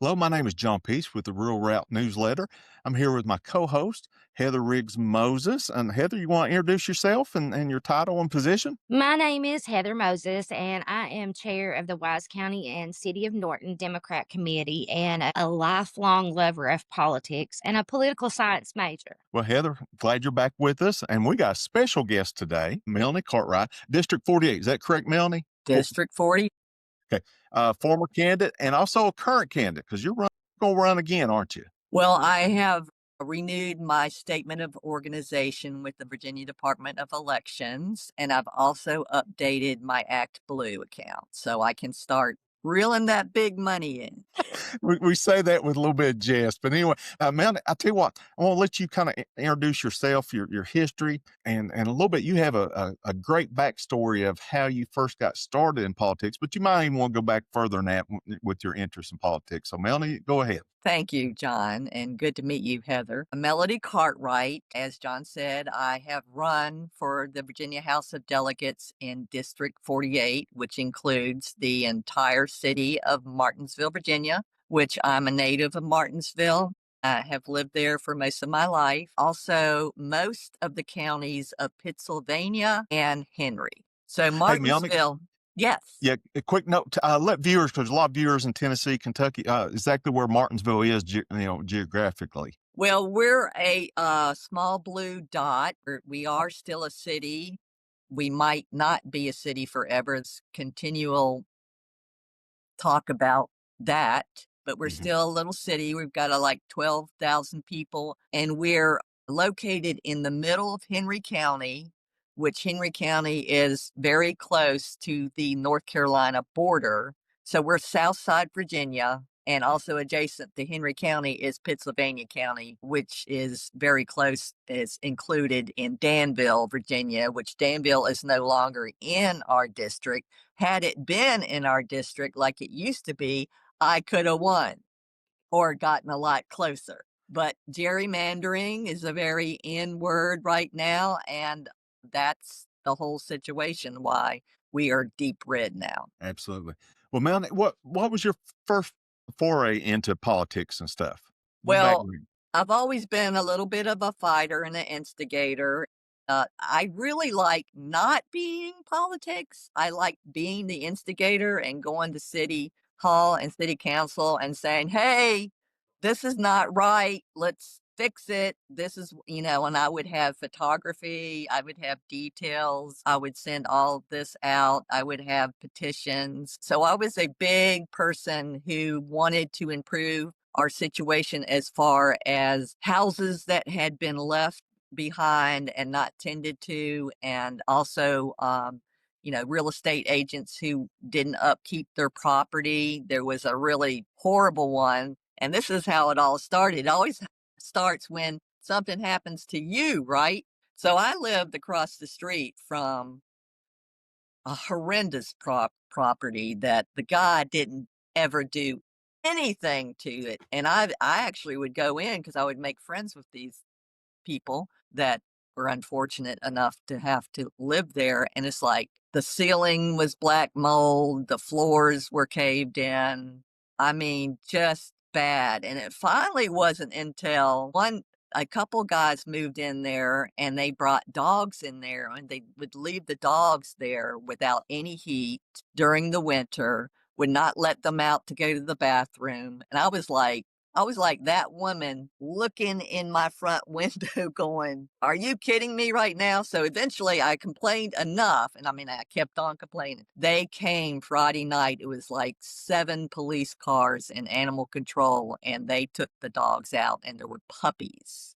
Hello, my name is John Peace with the Rural Route newsletter. I'm here with my co-host, Heather Riggs Moses. And Heather, you want to introduce yourself and your title and position? My name is Heather Moses, and I am chair of the Wise County and City of Norton Democrat Committee and a lifelong lover of politics and a political science major. Well, Heather, glad you're back with us. And we got a special guest today, Melody Cartwright, District 48. Is that correct, Melanie? District 40. Okay. Former candidate and also a current candidate because you're going to run again, aren't you? Well, I have renewed my statement of organization with the Virginia Department of Elections, and I've also updated my Act Blue account so I can start reeling that big money in. We say that with a little bit of jest, but anyway, Melanie, I tell you what, I want to let you kind of introduce yourself, your history, and a little bit. You have a great backstory of how you first got started in politics, but you might even want to go back further than that with your interest in politics. So, Melanie, go ahead. Thank you, John, and good to meet you, Heather. Melody Cartwright, as John said, I have run for the Virginia House of Delegates in District 48, which includes the entire city of Martinsville, Virginia, which I'm a native of Martinsville. I have lived there for most of my life. Also, most of the counties of Pennsylvania and Henry. So Hey, Melanie. Martinsville, yes. Yeah, a quick note to let viewers, because a lot of viewers in Tennessee, Kentucky, exactly where Martinsville is, geographically. Well, we're a small blue dot. We are still a city. We might not be a city forever. It's continual talk about that, but we're Mhm. still a little city. We've got like 12,000 people, and we're located in the middle of Henry County, which Henry County is very close to the North Carolina border. So we're Southside Virginia, and also adjacent to Henry County is Pennsylvania County, which is very close, is included in Danville, Virginia, which Danville is no longer in our district. Had it been in our district like it used to be, I could have won or gotten a lot closer. But gerrymandering is a very in word right now, and that's the whole situation why we are deep red now. Absolutely. Well, Melanie, what was your first foray into politics and stuff? Your Well, background. I've always been a little bit of a fighter and an instigator. I really like not being politics. I like being the instigator and going to city hall and city council and saying, hey, this is not right. Let's fix it. This is, and I would have photography, I would have details, I would send all of this out, I would have petitions. So I was a big person who wanted to improve our situation as far as houses that had been left behind and not tended to, and also, real estate agents who didn't upkeep their property. There was a really horrible one, and this is how it all started. It always starts when something happens to you, right? So I lived across the street from a horrendous property that the guy didn't ever do anything to it. And I actually would go in because I would make friends with these people that were unfortunate enough to have to live there. And it's like the ceiling was black mold, the floors were caved in. I mean, just bad. And it finally wasn't until a couple guys moved in there and they brought dogs in there, and they would leave the dogs there without any heat during the winter, would not let them out to go to the bathroom. And I was like that woman looking in my front window going, are you kidding me right now? So eventually I complained enough. And I mean, I kept on complaining. They came Friday night. It was like 7 police cars and animal control, and they took the dogs out, and there were puppies,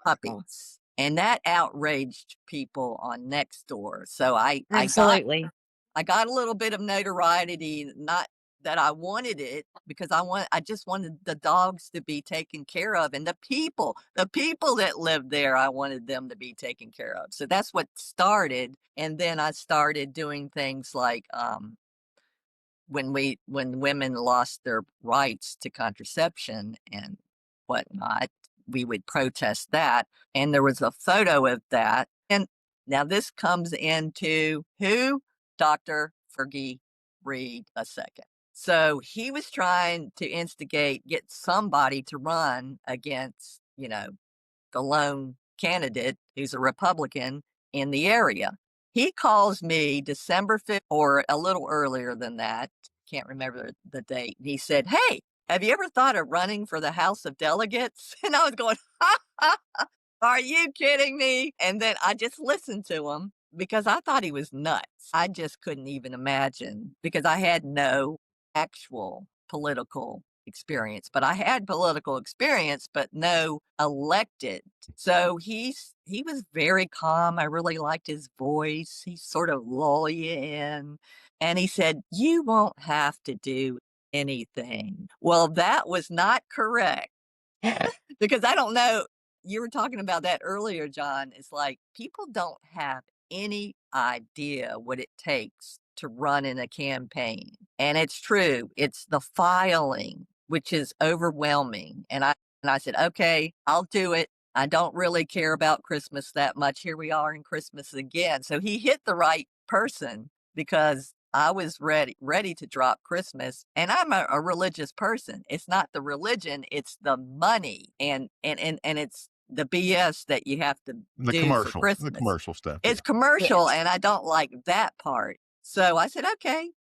Oh, puppies. And that outraged people on Nextdoor. So absolutely. I got a little bit of notoriety, not that I wanted it, because I just wanted the dogs to be taken care of, and the people that lived there, I wanted them to be taken care of. So that's what started, and then I started doing things like, when women lost their rights to contraception and whatnot, we would protest that. And there was a photo of that. And now this comes into who? Dr. Fergie Reed a second. So he was trying to get somebody to run against, the lone candidate who's a Republican in the area. He calls me December 5th or a little earlier than that. Can't remember the date. He said, "Hey, have you ever thought of running for the House of Delegates?" And I was going, "Are you kidding me?" And then I just listened to him because I thought he was nuts. I just couldn't even imagine because I had no actual political experience, but I had political experience, but no elected. So he was very calm. I really liked his voice. He sort of lull you in. And he said, "You won't have to do anything." Well, that was not correct because I don't know. You were talking about that earlier, John. It's like people don't have any idea what it takes to run in a campaign. And it's true. It's the filing, which is overwhelming. And I said, "Okay, I'll do it. I don't really care about Christmas that much. Here we are in Christmas again." So he hit the right person because I was ready to drop Christmas, and I'm a religious person. It's not the religion, it's the money, and it's the BS that you have to do for The Christmas. commercial stuff. It's Yeah. commercial, Yes. and I don't like that part. So I said, "Okay,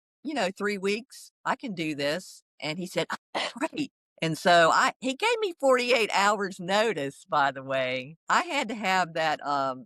3 weeks, I can do this." And he said, "Great." And so he gave me 48 hours notice, by the way. I had to have that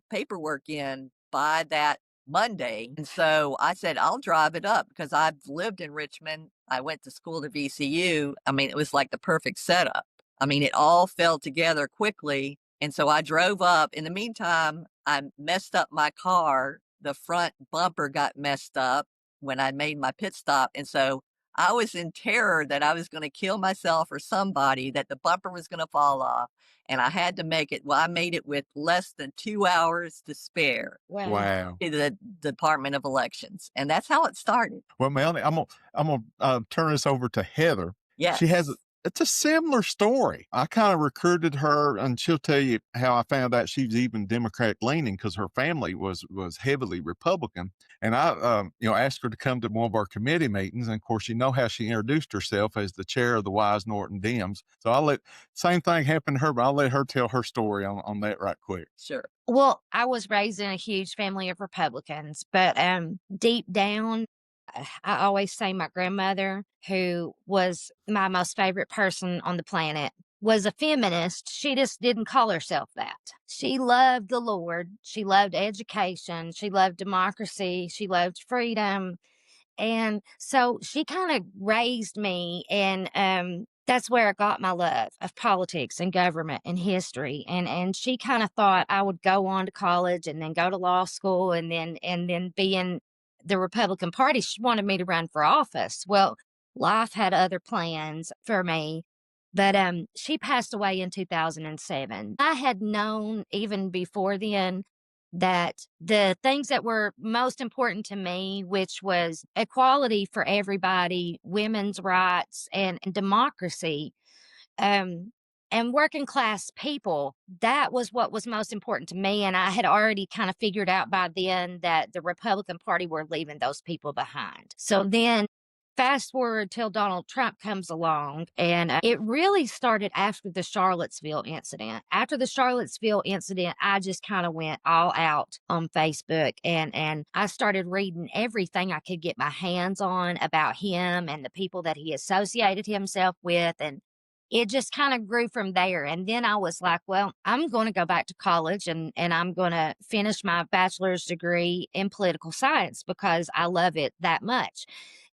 paperwork in by that Monday. And so I said, "I'll drive it up," because I've lived in Richmond. I went to school to VCU. I mean, it was like the perfect setup. I mean, it all fell together quickly. And so I drove up. In the meantime, I messed up my car. The front bumper got messed up when I made my pit stop. And so I was in terror that I was going to kill myself or somebody, that the bumper was going to fall off. And I had to make it. Well, I made it with less than 2 hours to spare Wow. Wow. to the Department of Elections. And that's how it started. Well, Melanie, I'm gonna turn this over to Heather. She has Yes. it's a similar story. I kind of recruited her, and she'll tell you how I found out she was even Democrat leaning because her family was heavily Republican. And I, asked her to come to one of our committee meetings. And of course, you know how she introduced herself as the chair of the Wise Norton Dems. So I'll let same thing happen to her, but I'll let her tell her story on that right quick. Sure. Well, I was raised in a huge family of Republicans, but deep down, I always say my grandmother, who was my most favorite person on the planet, was a feminist. She just didn't call herself that. She loved the Lord. She loved education. She loved democracy. She loved freedom. And so she kind of raised me, and that's where I got my love of politics and government and history. And she kind of thought I would go on to college and then go to law school and then be in the Republican Party. She wanted me to run for office. Well, life had other plans for me. But she passed away in 2007. I had known even before then that the things that were most important to me, which was equality for everybody, women's rights, and democracy, um, and working class people, that was what was most important to me. And I had already kind of figured out by then that the Republican Party were leaving those people behind. So then fast forward till Donald Trump comes along, and it really started after the Charlottesville incident. After the Charlottesville incident, I just kind of went all out on Facebook, and I started reading everything I could get my hands on about him and the people that he associated himself with, and it just kind of grew from there. And then I was like, well, I'm going to go back to college, and I'm going to finish my bachelor's degree in political science because I love it that much.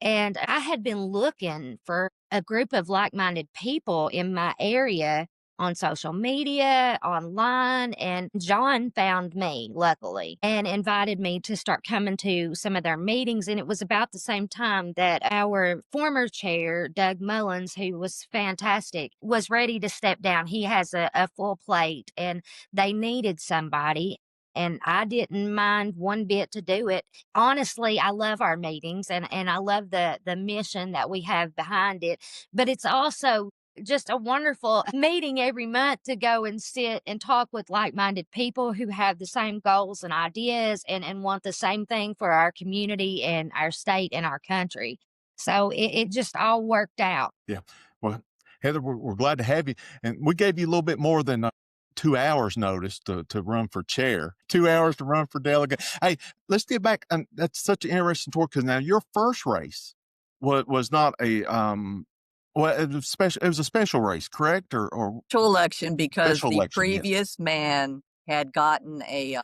And I had been looking for a group of like minded people in my area on social media, online, and John found me, luckily, and invited me to start coming to some of their meetings. And it was about the same time that our former chair, Doug Mullins, who was fantastic, was ready to step down. He has a full plate, and they needed somebody. And I didn't mind one bit to do it. Honestly, I love our meetings, and I love the mission that we have behind it. But it's also just a wonderful meeting every month to go and sit and talk with like-minded people who have the same goals and ideas and want the same thing for our community and our state and our country. So it just all worked out. Yeah. Well, Heather, we're glad to have you. And we gave you a little bit more than 2 hours notice to run for chair, 2 hours to run for delegate. Hey, let's get back. And that's such an interesting story because now your first race was not well, it was special. It was a special race, correct? Or Special election because special the election? Yes. previous man had gotten a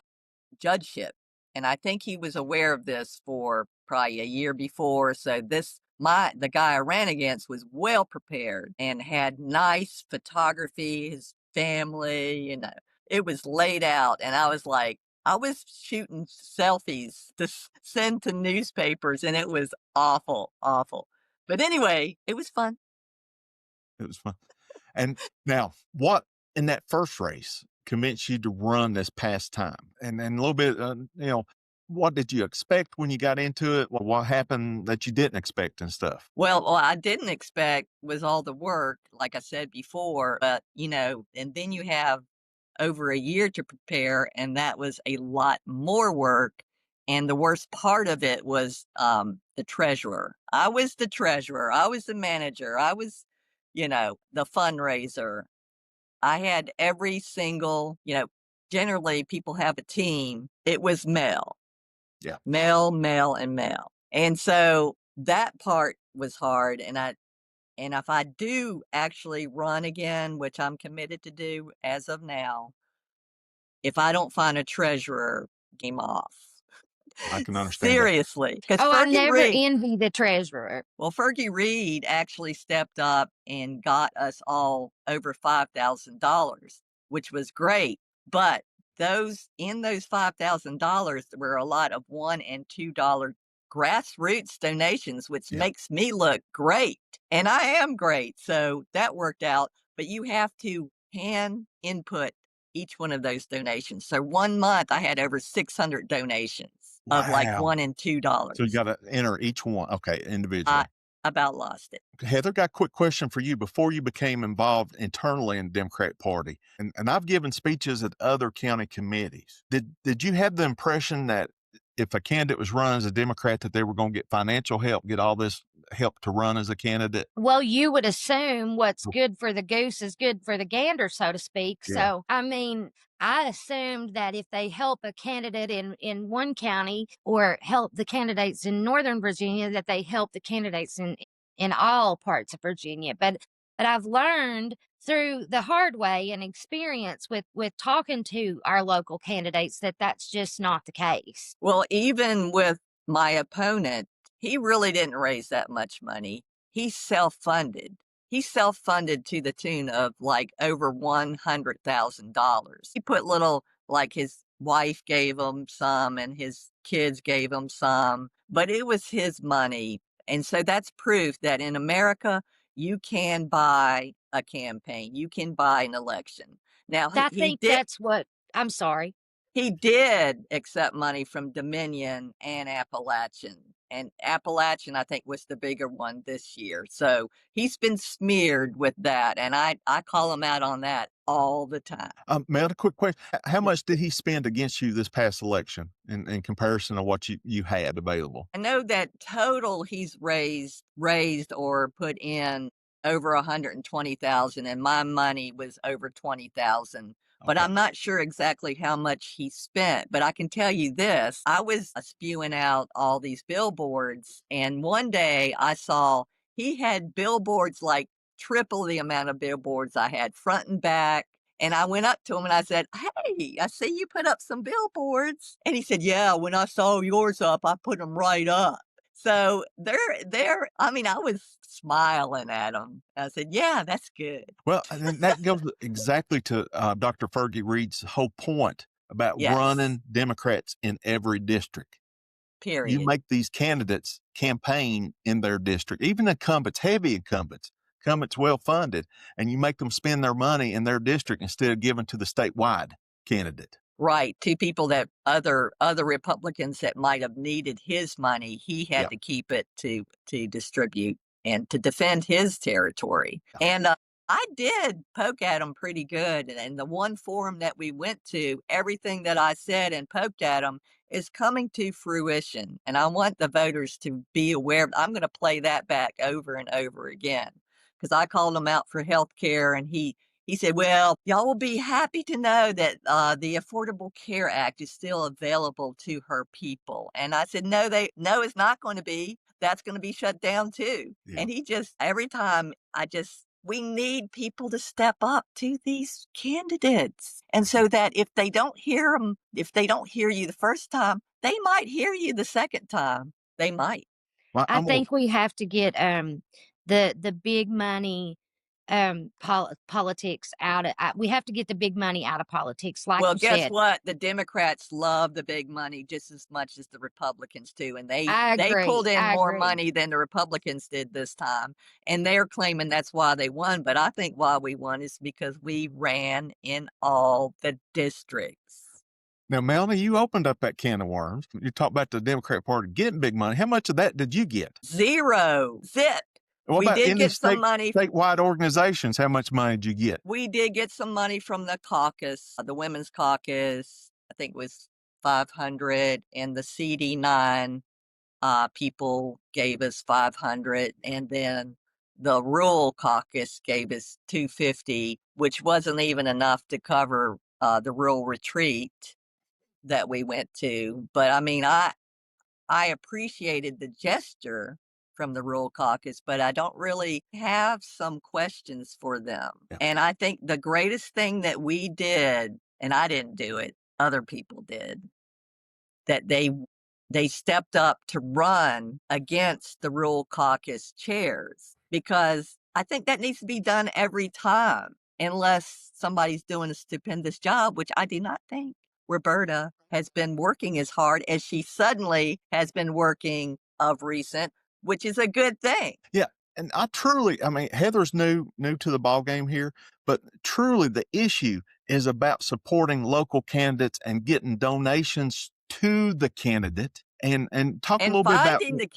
judgeship, and I think he was aware of this for probably a year before. So the guy I ran against was well prepared and had nice photography, his family, it was laid out, and I was shooting selfies to send to newspapers, and it was awful, awful. But anyway, it was fun. It was fun. And now, what in that first race convinced you to run this past time? And a little bit, what did you expect when you got into it? What happened that you didn't expect and stuff? Well, what I didn't expect was all the work, like I said before, but and then you have over a year to prepare, and that was a lot more work. And the worst part of it was the treasurer. I was the treasurer. I was the manager. I was, the fundraiser. I had every single, generally people have a team. It was Mel, Yeah. Mel, Mel, and Mel. And so that part was hard. And if I do actually run again, which I'm committed to do as of now, if I don't find a treasurer, game off. I can understand that. Seriously, because Oh, I Fergie never Reed. envy the treasurer. Well, Fergie Reed actually stepped up and got us all over $5,000, which was great. But those $5,000 were a lot of $1 and $2 grassroots donations, which Yeah. makes me look great. And I am great. So that worked out. But you have to hand input each one of those donations. So 1 month I had over 600 donations of like Wow. $1 and $2. So you got to enter each one. Okay. Individually. I about lost it. Heather, got a quick question for you. Before you became involved internally in the Democratic Party, and I've given speeches at other county committees. Did you have the impression that if a candidate was run as a Democrat, that they were going to get financial help, get all this help to run as a candidate? Well, you would assume what's good for the goose is good for the gander, so to speak. Yeah. So, I mean, I assumed that if they help a candidate in one county or help the candidates in Northern Virginia, that they help the candidates in all parts of Virginia. But I've learned through the hard way and experience with talking to our local candidates that that's just not the case. Well, even with my opponent, he really didn't raise that much money. He self-funded. He self-funded to the tune of like over $100,000. He put like his wife gave him some and his kids gave him some, but it was his money. And so that's proof that in America, you can buy a campaign. You can buy an election. Now, I he think did. that's what I'm sorry. He did accept money from Dominion and Appalachian. And Appalachian, I think, was the bigger one this year. So he's been smeared with that. And I call him out on that all the time. Mel, a quick question. How much did he spend against you this past election in comparison to what you had available? I know that total he's raised or put in over 120,000, and my money was over 20,000. But Okay. I'm not sure exactly how much he spent. But I can tell you this, I was spewing out all these billboards, and one day I saw he had billboards like triple the amount of billboards I had front and back. And I went up to him and I said, "Hey, I see you put up some billboards." And he said, "Yeah, when I saw yours up, I put them right up." So I mean, I was smiling at him. I said, "Yeah, that's good." Well, and that goes exactly to Dr. Fergie Reed's whole point about Yes, running Democrats in every district. You period. make these candidates campaign in their district, even incumbents, heavy incumbents well funded, and you make them spend their money in their district instead of giving to the statewide candidate. Right, to people that other Republicans that might have needed his money, he had Yeah. to keep it to distribute and to defend his territory. Yeah. And I did poke at them pretty good, and the one forum that we went to, everything that I said and poked at them is coming to fruition, and I want the voters to be aware. I'm gonna play that back over and over again because I called him out for health care, and he said, "Well, y'all will be happy to know that, the Affordable Care Act is still available to her people." And I said, "No, it's not gonna be. That's gonna be shut down too." Yeah. And he just every time we need people to step up to these candidates. And so that if they don't hear you the first time, they might hear you the second time. They might. Well, I I'm gonna think we have to get, the big money, politics out of we have to get the big money out of politics, like Well, you guess said. what? The Democrats love the big money just as much as the Republicans do, and I they agree, pulled in I more agree. money than the Republicans did this time, and they're claiming that's why they won. But I think why we won is because we ran in all the districts. Now, Melanie, you opened up that can of worms. You talked about the Democrat Party getting big money. How much of that did you get? 0. Zip. What We about did any get some money. statewide organizations? How much money did you get? We did get some money from the caucus, the women's caucus. I think it was 500, and the CD9 people gave us 500, and then the rural caucus gave us 250, which wasn't even enough to cover the rural retreat that we went to. But I mean, I appreciated the gesture from the rural caucus, but I don't really have some questions for them. Yeah. And I think the greatest thing that we did, and I didn't do it, other people did, that they stepped up to run against the rural caucus chairs, because I think that needs to be done every time, unless somebody's doing a stupendous job, which I do not think Roberta has been working as hard as she suddenly has been working of recent, which is a good thing. Yeah. And I mean, Heather's new to the ball game here, but truly the issue is about supporting local candidates and getting donations to the candidate and talk a And little bit about finding the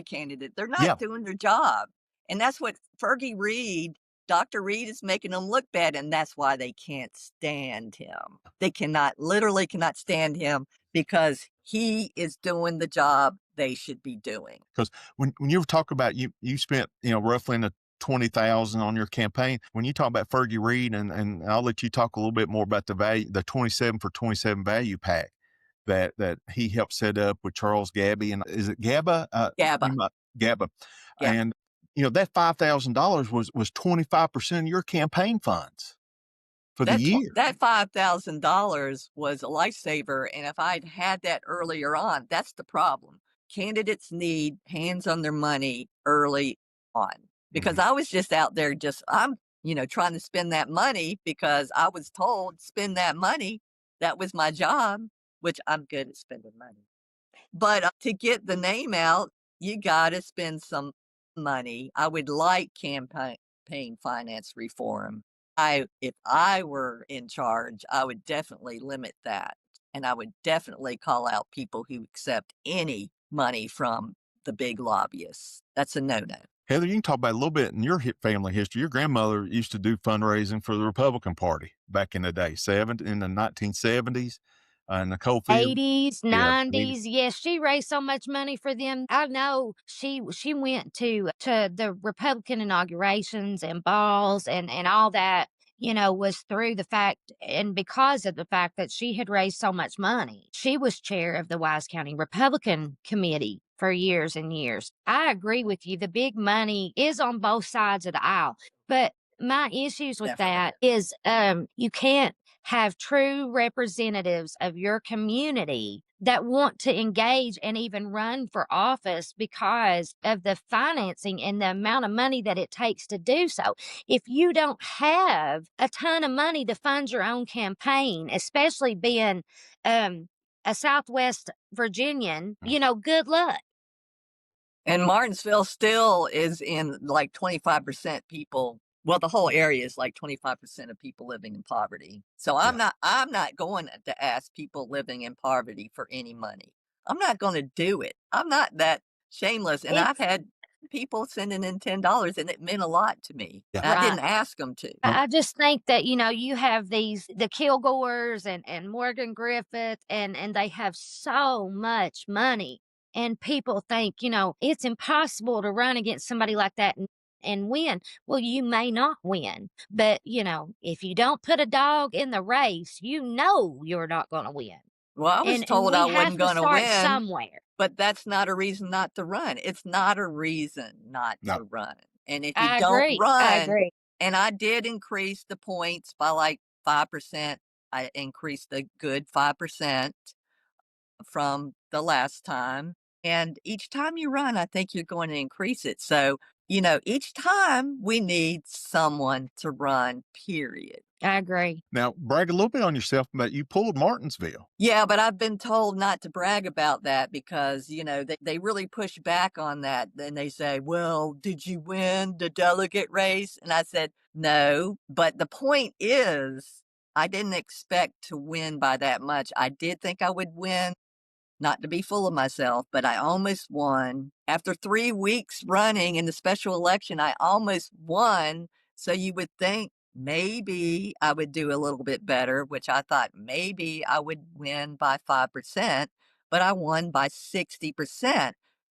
candidate, they're yeah, not doing their job, and that's what Fergie Reed Dr. Reed is making them look bad, and that's why they can't stand him. They literally cannot stand him because he is doing the job they should be doing. because when you talk about you spent, roughly in the 20,000 on your campaign. When you talk about Fergie Reed and I'll let you talk a little bit more about the 27 for 27 value pack that he helped set up with Charles Gabby, and is it Gabba? GABA, Gabba. yeah. And that $5,000 was 25% of your campaign funds for the year. That $5,000 was a lifesaver, and if I'd had that earlier on, that's the problem. Candidates need hands on their money early on, because Mhm. I was just out there I'm, trying to spend that money because I was told spend that money. That was my job, which I'm good at spending money. But, to get the name out, you gotta spend some money. I would like campaign finance reform. If I were in charge, I would definitely limit that, and I would definitely call out people who accept any money from the big lobbyists. That's a no-no. Heather, you can talk about a little bit in your family history. Your grandmother used to do fundraising for the Republican Party back in the day, in the 1970s, in the coal field. 80s, Yeah, 80s. 90s. Yes, she raised so much money for them. I know she went to the Republican inaugurations and balls and all that, was through the fact and because of the fact that she had raised so much money. She was chair of the Wise County Republican Committee for years and years. I agree with you. The big money is on both sides of the aisle. But my issues with Definitely. that is you can't have true representatives of your community that want to engage and even run for office because of the financing and the amount of money that it takes to do so. If you don't have a ton of money to fund your own campaign, especially being a Southwest Virginian, good luck. And Martinsville still is in like 25% people. Well, the whole area is like 25% of people living in poverty. So Yeah. I'm not going to ask people living in poverty for any money. I'm not going to do it. I'm not that shameless. And It's people sending in $10, and it meant a lot to me. Yeah. And I Right. didn't ask them to. I just think that, you have the Kilgores and Morgan Griffith, and they have so much money, and people think, it's impossible to run against somebody like that and win. Well, you may not win, but, if you don't put a dog in the race, you're not gonna win. Well, I was And told we I have wasn't to going to start win, somewhere. but that's not a reason not to run. It's not a reason not No. to run. And if you I don't agree, I run, agree. and I did increase the points by like 5%, I increased a good 5% from the last time. And each time you run, I think you're going to increase it. So, each time we need someone to run, period. I agree. Now, brag a little bit on yourself, but you pulled Martinsville. Yeah, but I've been told not to brag about that because, they really push back on that. Then they say, well, did you win the delegate race? And I said, no. But the point is, I didn't expect to win by that much. I did think I would win, not to be full of myself, but I almost won. After 3 weeks running in the special election, I almost won. So you would think maybe I would do a little bit better, which I thought maybe I would win by 5%, but I won by 60%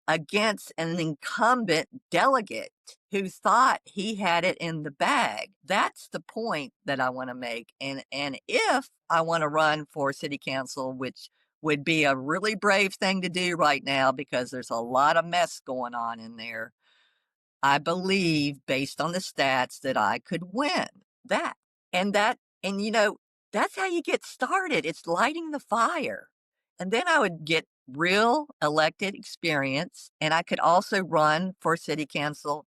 against an incumbent delegate who thought he had it in the bag. That's the point that I want to make. And if I want to run for city council, which would be a really brave thing to do right now because there's a lot of mess going on in there. I believe, based on the stats, that I could win that. And that's how you get started. It's lighting the fire. And then I would get real elected experience, and I could also run for city council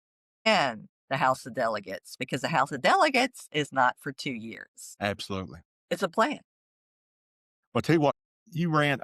and the House of Delegates because the House of Delegates is not for 2 years. Absolutely. It's a plan. Well, I tell you what, you ran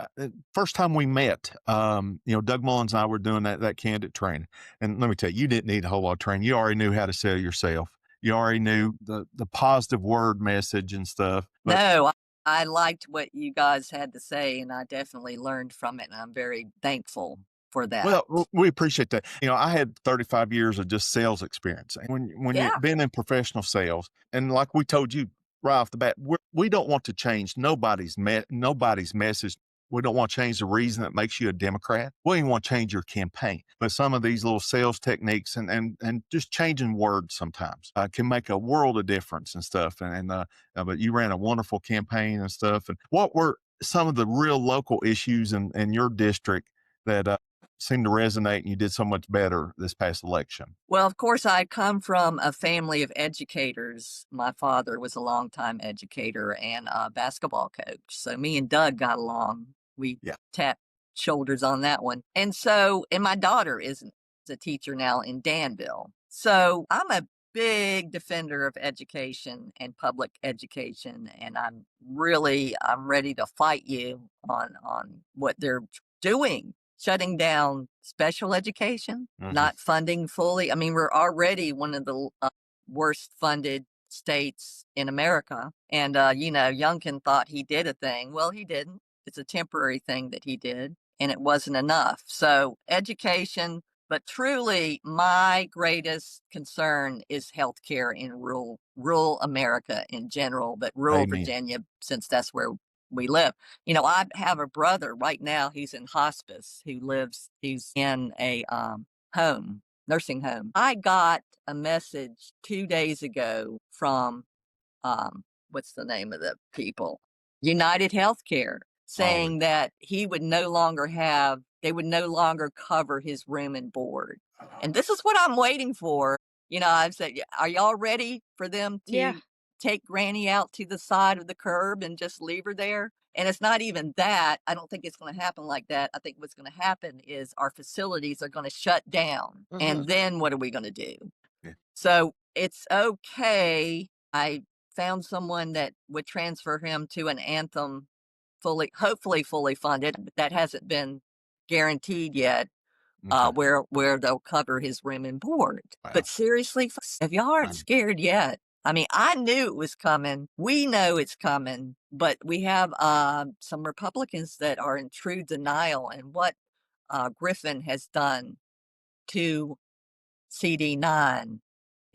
first time we met. Doug Mullins and I were doing that candidate training, and let me tell you, you didn't need a whole lot of training. You already knew how to sell yourself. You already knew the positive word message and stuff. But No, I liked what you guys had to say, and I definitely learned from it, and I'm very thankful for that. well, we appreciate that. I had 35 years of just sales experience. And when Yeah. you've been in professional sales, and like we told you right off the bat, we don't want to change nobody's message. We don't want to change the reason that makes you a Democrat. We don't even want to change your campaign. But some of these little sales techniques and just changing words sometimes can make a world of difference and stuff. But you ran a wonderful campaign and stuff. And what were some of the real local issues in your district that seemed to resonate and you did so much better this past election? Well, of course, I come from a family of educators. My father was a longtime educator and a basketball coach. So me and Doug got along. We Yeah. tapped shoulders on that one. And my daughter is a teacher now in Danville. So I'm a big defender of education and public education. And I'm ready to fight you on what they're doing, shutting down special education, Mhm. not funding fully. I mean, we're already one of the worst funded states in America. And, Youngkin thought he did a thing. Well, he didn't. It's a temporary thing that he did, and it wasn't enough. So, education, but truly, my greatest concern is healthcare in rural America in general, but rural Amen. Virginia, since that's where we live. I have a brother right now. He's in hospice. He's in a nursing home. I got a message 2 days ago from what's the name of the people? United Healthcare, Oh, saying that they would no longer cover his room and board. And this is what I'm waiting for. I've said, are y'all ready for them Yeah. to take Granny out to the side of the curb and just leave her there? And it's not even that. I don't think it's going to happen like that. I think what's going to happen is our facilities are going to shut down. Mhm. And then what are we going to do? yeah. So it's okay. I found someone that would transfer him to an Anthem hopefully fully funded, but that hasn't been guaranteed yet, Okay. where they'll cover his room and board. Wow. But seriously, if y'all aren't Um, scared yet, I mean, I knew it was coming. We know it's coming, but we have some Republicans that are in true denial. And what Griffin has done to CD9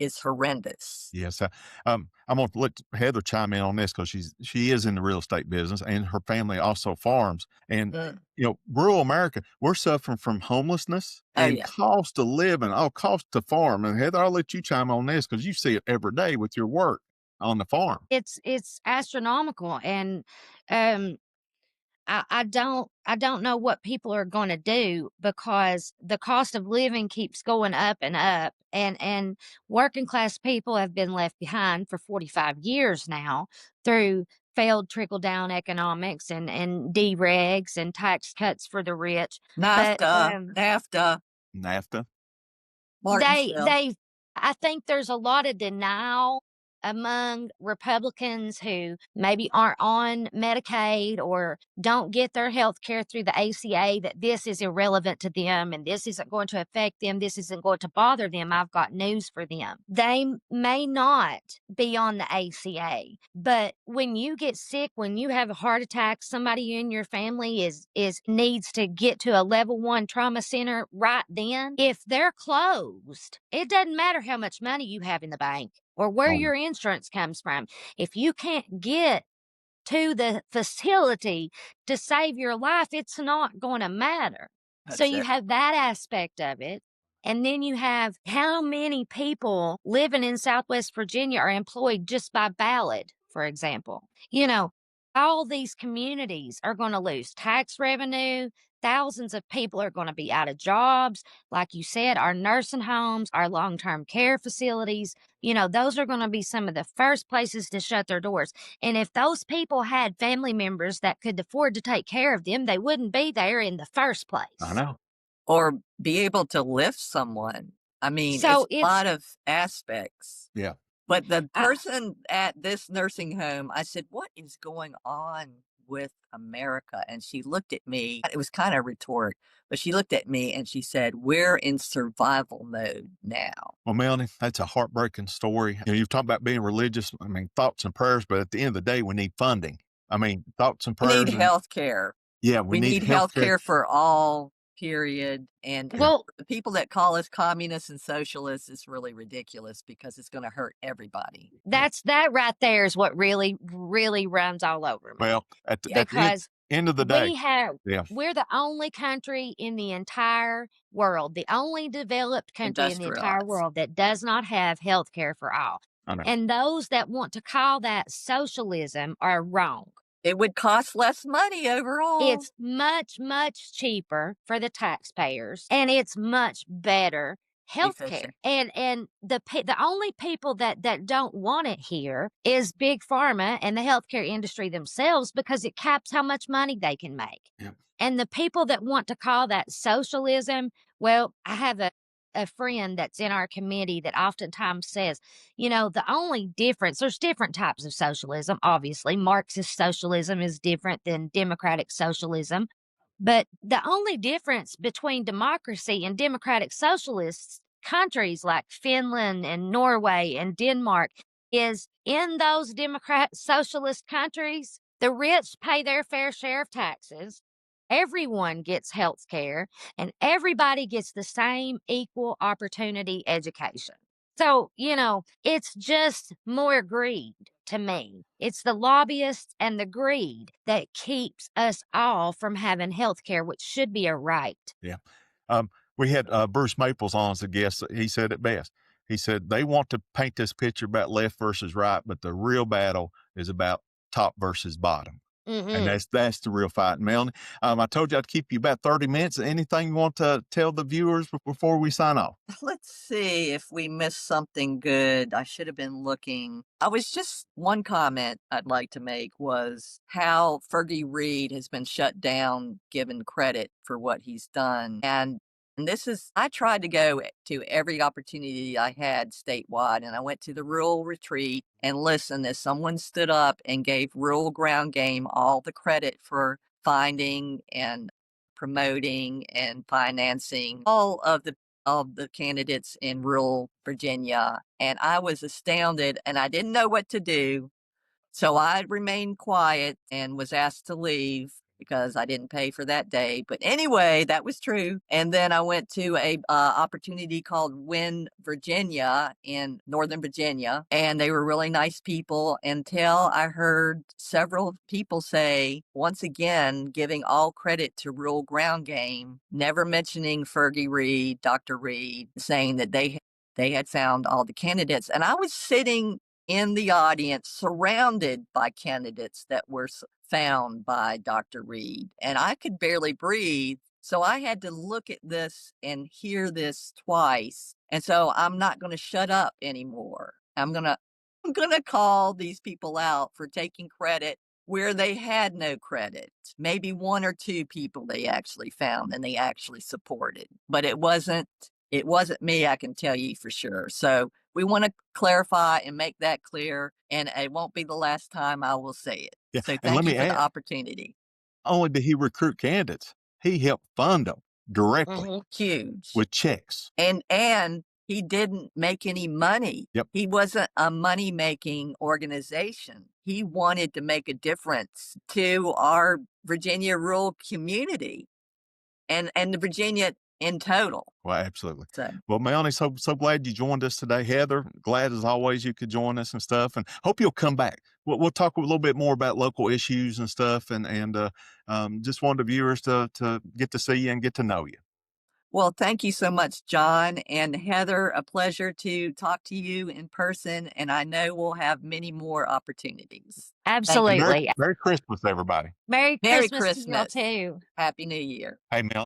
is horrendous. Yes, I'm gonna let Heather chime in on this because she is in the real estate business, and her family also farms. And Mm. rural America, we're suffering from homelessness Oh, and yeah. cost of living, all cost to farm. And Heather, I'll let you chime on this because you see it every day with your work on the farm. It's astronomical, and um I don't know what people are going to do because the cost of living keeps going up and up, and working class people have been left behind for 45 years now through failed trickle down economics and deregs and tax cuts for the rich. But NAFTA, NAFTA. they Martinsville. they I think there's a lot of denial among Republicans who maybe aren't on Medicaid or don't get their health care through the ACA, that this is irrelevant to them and this isn't going to affect them, this isn't going to bother them. I've got news for them. They may not be on the ACA, but when you get sick, when you have a heart attack, somebody in your family is needs to get to a level 1 trauma center right then. If they're closed, it doesn't matter how much money you have in the bank or where Oh, your insurance comes from. If you can't get to the facility to save your life, it's not going to matter. So That's you it. have that aspect of it. And then you have how many people living in Southwest Virginia are employed just by ballot, for example. All these communities are going to lose tax revenue. Thousands of people are going to be out of jobs. Like you said, our nursing homes, our long term care facilities, those are going to be some of the first places to shut their doors. And if those people had family members that could afford to take care of them, they wouldn't be there in the first I place. know. Or be able to lift someone. I mean, it's So a it's, lot of aspects. Yeah. But the I, person at this nursing home, I said, "What is going on with America?" And she looked at me. It was kind of rhetoric, but she looked at me and she said, "We're in survival mode now. Well, Melanie, that's a heartbreaking story. You've talked about being religious. I mean, thoughts and prayers, but at the end of the day, we need funding. I mean, thoughts and We need prayers, and health care. yeah, we We need need health health care. care for all, period." And Yeah. well, the people that call us communists and socialists is really ridiculous because it's going to hurt everybody. Yeah. that right there is what really, really runs all over me. Well, at the, Yeah. at the end, Because end of the day, yeah, we're the only country in the entire world, the only developed country in the entire Industrialized. world that does not have health care for all. I know. And those that want to call that socialism are wrong. It would cost less money overall. It's much, much cheaper for the taxpayers, and it's much better healthcare. Efficient. And the only people that don't want it here is big pharma and the healthcare industry themselves, because it caps how much money they can make. Yeah. And the people that want to call that socialism, well, I have a friend that's in our committee that oftentimes says, the only difference, there's different types of socialism. Obviously, Marxist socialism is different than democratic socialism. But the only difference between democracy and democratic socialist countries like Finland and Norway and Denmark is in those democrat socialist countries, the rich pay their fair share of taxes. Everyone gets health care and everybody gets the same equal opportunity education. So, it's just more greed to me. It's the lobbyists and the greed that keeps us all from having health care, which should be a right. Yeah. Um, we had Bruce Maples on as a guest. He said it best. He said they want to paint this picture about left versus right, but the real battle is about top versus bottom. And Hmm. that's the real fight. Melanie, I told you I'd keep you about 30 minutes. Anything you want to tell the viewers before we sign off? Let's see if we missed something good. I should have been looking. One comment I'd like to make was how Fergie Reed has been shut down, given credit for what he's done. And I tried to go to every opportunity I had statewide, and I went to the rural retreat and listened as someone stood up and gave rural ground game all the credit for finding and promoting and financing all of the candidates in rural Virginia. And I was astounded and I didn't know what to do. So I remained quiet and was asked to leave because I didn't pay for that day. But anyway, that was true. And then I went to a opportunity called Win Virginia in Northern Virginia, and they were really nice people until I heard several people say, once again, giving all credit to Rural Ground Game, never mentioning Fergie Reed, Dr. Reed, saying that they had found all the candidates. And I was sitting in the audience surrounded by candidates that were found by Dr. Reed, and I could barely breathe. So I had to look at this and hear this twice. And so I'm not going to shut up anymore. I'm going to call these people out for taking credit where they had no credit. Maybe one or two people they actually found and they actually supported, but it wasn't me, I can tell you for sure. So we want to clarify and make that clear, and it won't be the last time I will say it. Yeah. So And let thank you me for the add, opportunity. only did he recruit candidates, he helped fund them directly Huge. with checks. And he didn't make any money. Yep. He wasn't a money-making organization. He wanted to make a difference to our Virginia rural community and the Virginia in total. Well, absolutely. So Well, Melanie, so glad you joined us today. Heather, glad as always you could join us and stuff, and hope you'll come back. We'll talk a little bit more about local issues and stuff, and just wanted the viewers to get to see you and get to know you. well, thank you so much, John and Heather. A pleasure to talk to you in person, and I know we'll have many more opportunities. Thank you. And Merry Absolutely. Merry Christmas, everybody. Merry Merry Christmas to y'all Christmas. too. Happy New Year. Hey, Mel.